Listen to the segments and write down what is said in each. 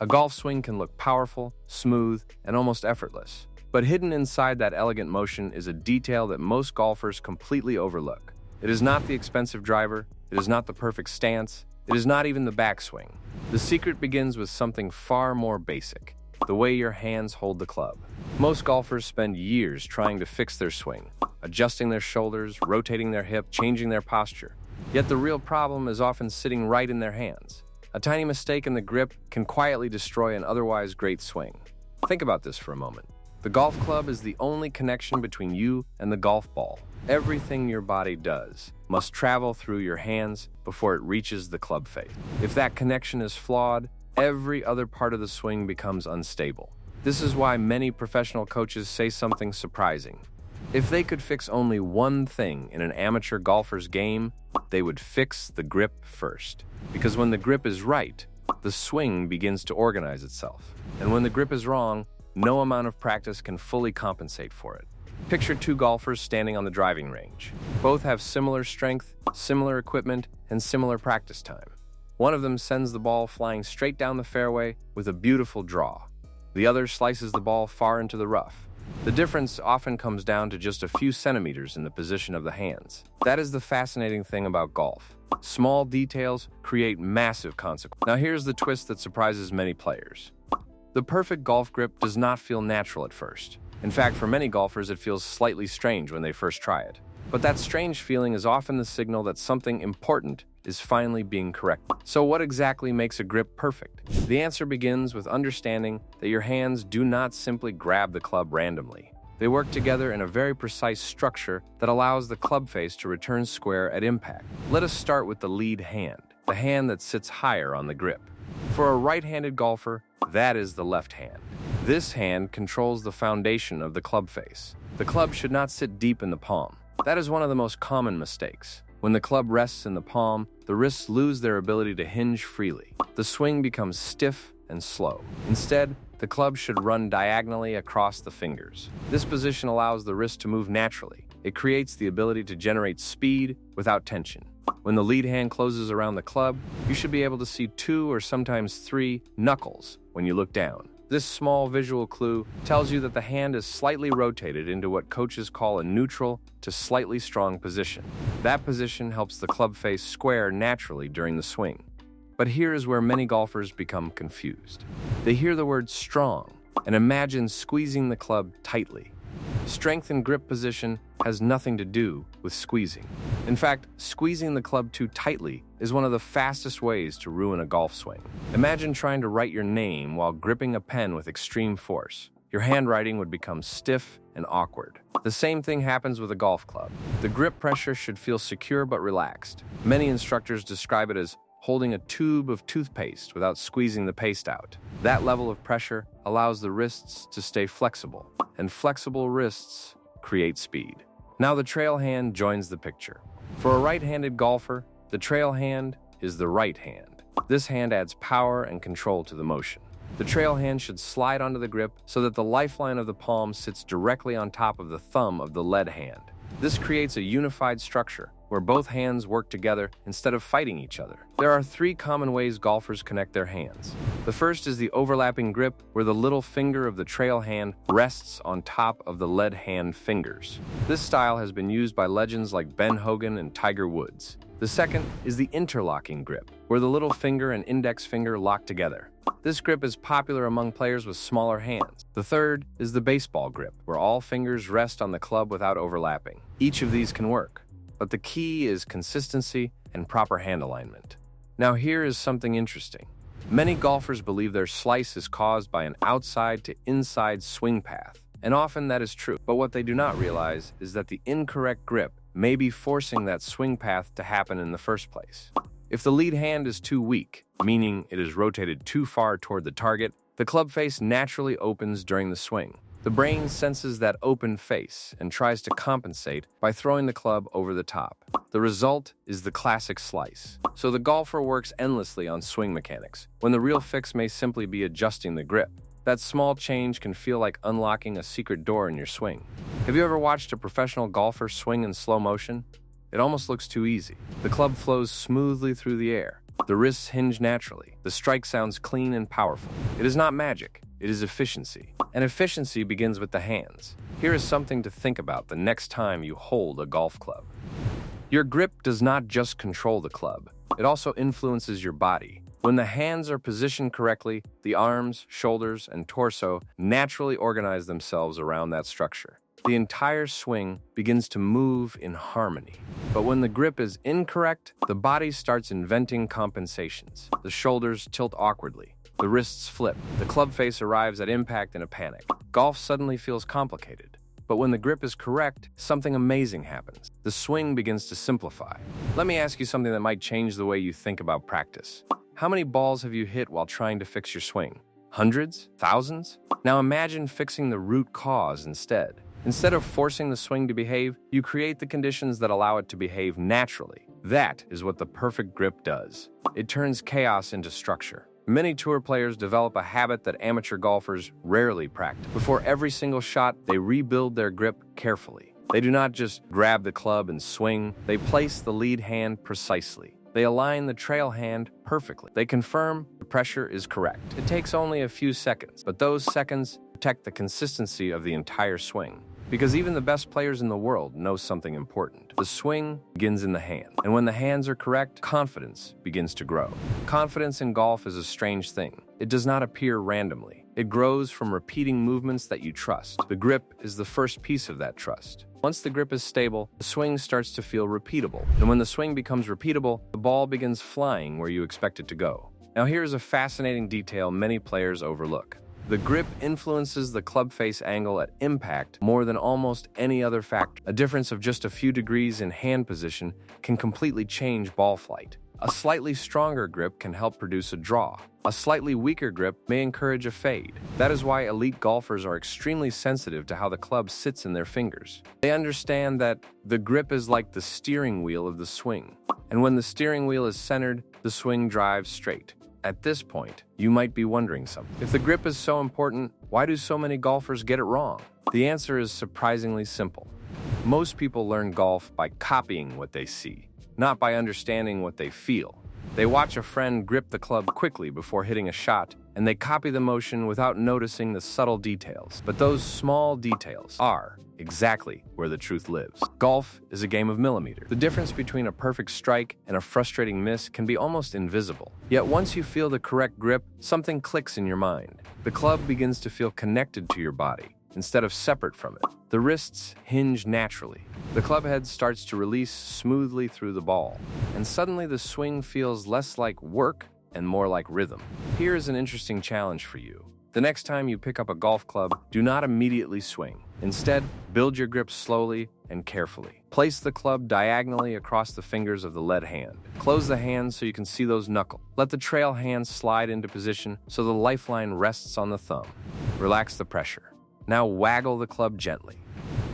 A golf swing can look powerful, smooth, and almost effortless. But hidden inside that elegant motion is a detail that most golfers completely overlook. It is not the expensive driver, it is not the perfect stance, it is not even the backswing. The secret begins with something far more basic: the way your hands hold the club. Most golfers spend years trying to fix their swing, adjusting their shoulders, rotating their hip, changing their posture. Yet the real problem is often sitting right in their hands. A tiny mistake in the grip can quietly destroy an otherwise great swing. Think about this for a moment. The golf club is the only connection between you and the golf ball. Everything your body does must travel through your hands before it reaches the club face. If that connection is flawed, every other part of the swing becomes unstable. This is why many professional coaches say something surprising. If they could fix only one thing in an amateur golfer's game, they would fix the grip first. Because when the grip is right, the swing begins to organize itself. And when the grip is wrong, no amount of practice can fully compensate for it. Picture two golfers standing on the driving range. Both have similar strength, similar equipment, and similar practice time. One of them sends the ball flying straight down the fairway with a beautiful draw. The other slices the ball far into the rough. The difference often comes down to just a few centimeters in the position of the hands. That is the fascinating thing about golf. Small details create massive consequences. Now here's the twist that surprises many players. The perfect golf grip does not feel natural at first. In fact, for many golfers, it feels slightly strange when they first try it. But that strange feeling is often the signal that something important is finally being corrected. So what exactly makes a grip perfect? The answer begins with understanding that your hands do not simply grab the club randomly. They work together in a very precise structure that allows the club face to return square at impact. Let us start with the lead hand, the hand that sits higher on the grip. For a right-handed golfer, that is the left hand. This hand controls the foundation of the club face. The club should not sit deep in the palm. That is one of the most common mistakes. When the club rests in the palm, the wrists lose their ability to hinge freely. The swing becomes stiff and slow. Instead, the club should run diagonally across the fingers. This position allows the wrist to move naturally. It creates the ability to generate speed without tension. When the lead hand closes around the club, you should be able to see 2 or sometimes 3 knuckles when you look down. This small visual clue tells you that the hand is slightly rotated into what coaches call a neutral to slightly strong position. That position helps the club face square naturally during the swing. But here is where many golfers become confused. They hear the word strong and imagine squeezing the club tightly. Strength and grip position has nothing to do with squeezing. In fact, squeezing the club too tightly is one of the fastest ways to ruin a golf swing. Imagine trying to write your name while gripping a pen with extreme force. Your handwriting would become stiff and awkward. The same thing happens with a golf club. The grip pressure should feel secure but relaxed. Many instructors describe it as holding a tube of toothpaste without squeezing the paste out. That level of pressure allows the wrists to stay flexible, and flexible wrists create speed. Now the trail hand joins the picture. For a right-handed golfer, the trail hand is the right hand. This hand adds power and control to the motion. The trail hand should slide onto the grip so that the lifeline of the palm sits directly on top of the thumb of the lead hand. This creates a unified structure where both hands work together instead of fighting each other. There are 3 common ways golfers connect their hands. The first is the overlapping grip, where the little finger of the trail hand rests on top of the lead hand fingers. This style has been used by legends like Ben Hogan and Tiger Woods. The second is the interlocking grip, where the little finger and index finger lock together. This grip is popular among players with smaller hands. The third is the baseball grip, where all fingers rest on the club without overlapping. Each of these can work, but the key is consistency and proper hand alignment. Now here is something interesting. Many golfers believe their slice is caused by an outside to inside swing path, and often that is true. But what they do not realize is that the incorrect grip may be forcing that swing path to happen in the first place. If the lead hand is too weak, meaning it is rotated too far toward the target, the club face naturally opens during the swing. The brain senses that open face and tries to compensate by throwing the club over the top. The result is the classic slice. So the golfer works endlessly on swing mechanics, when the real fix may simply be adjusting the grip. That small change can feel like unlocking a secret door in your swing. Have you ever watched a professional golfer swing in slow motion? It almost looks too easy. The club flows smoothly through the air, The wrists hinge naturally. The strike sounds clean and powerful. It is not magic. It is efficiency. And efficiency begins with the hands. Here is something to think about the next time you hold a golf club. Your grip does not just control the club. It also influences your body. When the hands are positioned correctly, the arms, shoulders, and torso naturally organize themselves around that structure. The entire swing begins to move in harmony. But when the grip is incorrect, the body starts inventing compensations. The shoulders tilt awkwardly. The wrists flip. The club face arrives at impact in a panic. Golf suddenly feels complicated. But when the grip is correct, something amazing happens. The swing begins to simplify. Let me ask you something that might change the way you think about practice. How many balls have you hit while trying to fix your swing? Hundreds? Thousands? Now imagine fixing the root cause instead. Instead of forcing the swing to behave, you create the conditions that allow it to behave naturally. That is what the perfect grip does. It turns chaos into structure. Many tour players develop a habit that amateur golfers rarely practice. Before every single shot, they rebuild their grip carefully. They do not just grab the club and swing, they place the lead hand precisely. They align the trail hand perfectly. They confirm the pressure is correct. It takes only a few seconds, but those seconds protect the consistency of the entire swing. Because even the best players in the world know something important. The swing begins in the hand. And when the hands are correct, confidence begins to grow. Confidence in golf is a strange thing. It does not appear randomly. It grows from repeating movements that you trust. The grip is the first piece of that trust. Once the grip is stable, the swing starts to feel repeatable. And when the swing becomes repeatable, the ball begins flying where you expect it to go. Now here is a fascinating detail many players overlook. The grip influences the club face angle at impact more than almost any other factor. A difference of just a few degrees in hand position can completely change ball flight. A slightly stronger grip can help produce a draw. A slightly weaker grip may encourage a fade. That is why elite golfers are extremely sensitive to how the club sits in their fingers. They understand that the grip is like the steering wheel of the swing. And when the steering wheel is centered, the swing drives straight. At this point, you might be wondering something. If the grip is so important, why do so many golfers get it wrong? The answer is surprisingly simple. Most people learn golf by copying what they see, not by understanding what they feel. They watch a friend grip the club quickly before hitting a shot, and they copy the motion without noticing the subtle details. But those small details are exactly where the truth lives. Golf is a game of millimeters. The difference between a perfect strike and a frustrating miss can be almost invisible. Yet once you feel the correct grip, something clicks in your mind. The club begins to feel connected to your body instead of separate from it. The wrists hinge naturally. The club head starts to release smoothly through the ball, and suddenly the swing feels less like work and more like rhythm. Here is an interesting challenge for you. The next time you pick up a golf club, do not immediately swing. Instead, build your grip slowly and carefully. Place the club diagonally across the fingers of the lead hand. Close the hand so you can see those knuckles. Let the trail hand slide into position so the lifeline rests on the thumb. Relax the pressure. Now waggle the club gently.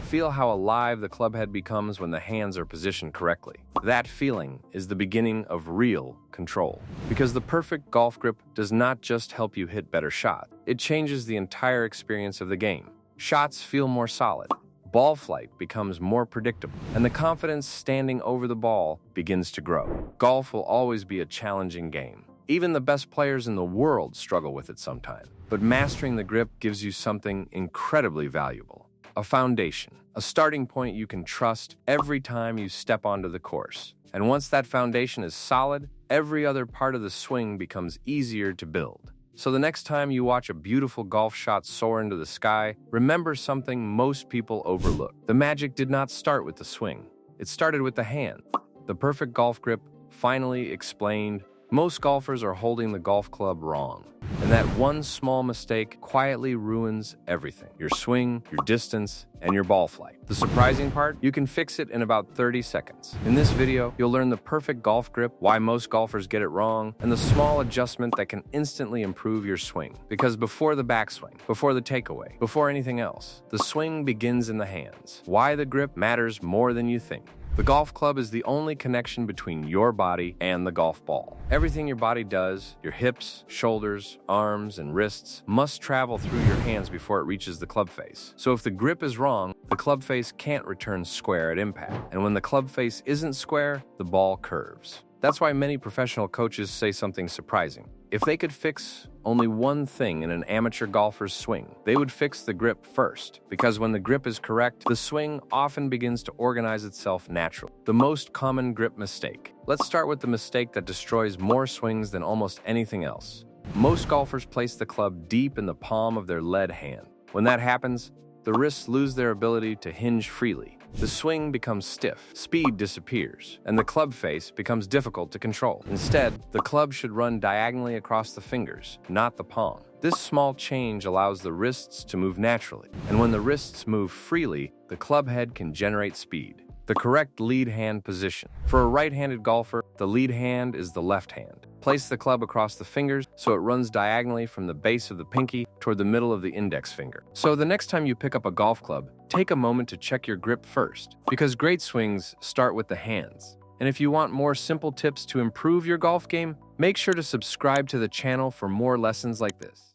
Feel how alive the club head becomes when the hands are positioned correctly. That feeling is the beginning of real control. Because the perfect golf grip does not just help you hit better shots, it changes the entire experience of the game. Shots feel more solid. Ball flight becomes more predictable, and the confidence standing over the ball begins to grow. Golf will always be a challenging game. Even the best players in the world struggle with it sometimes. But mastering the grip gives you something incredibly valuable. A foundation, a starting point you can trust every time you step onto the course. And once that foundation is solid, every other part of the swing becomes easier to build. So the next time you watch a beautiful golf shot soar into the sky, remember something most people overlook. The magic did not start with the swing. It started with the hand. The perfect golf grip finally explained. Most golfers are holding the golf club wrong, and that one small mistake quietly ruins everything. Your swing, your distance, and your ball flight. The surprising part? You can fix it in about 30 seconds. In this video, you'll learn the perfect golf grip, why most golfers get it wrong, and the small adjustment that can instantly improve your swing. Because before the backswing, before the takeaway, before anything else, the swing begins in the hands. Why the grip matters more than you think. The golf club is the only connection between your body and the golf ball. Everything your body does, your hips, shoulders, arms, and wrists, must travel through your hands before it reaches the club face. So if the grip is wrong, the club face can't return square at impact. And when the club face isn't square, the ball curves. That's why many professional coaches say something surprising. If they could fix only one thing in an amateur golfer's swing, they would fix the grip first, because when the grip is correct, the swing often begins to organize itself naturally. The most common grip mistake. Let's start with the mistake that destroys more swings than almost anything else. Most golfers place the club deep in the palm of their lead hand. When that happens, the wrists lose their ability to hinge freely. The swing becomes stiff, speed disappears, and the club face becomes difficult to control. Instead, the club should run diagonally across the fingers, not the palm. This small change allows the wrists to move naturally, and when the wrists move freely, the club head can generate speed. The correct lead hand position. For a right-handed golfer, the lead hand is the left hand. Place the club across the fingers so it runs diagonally from the base of the pinky toward the middle of the index finger. So the next time you pick up a golf club, take a moment to check your grip first, because great swings start with the hands. And if you want more simple tips to improve your golf game, make sure to subscribe to the channel for more lessons like this.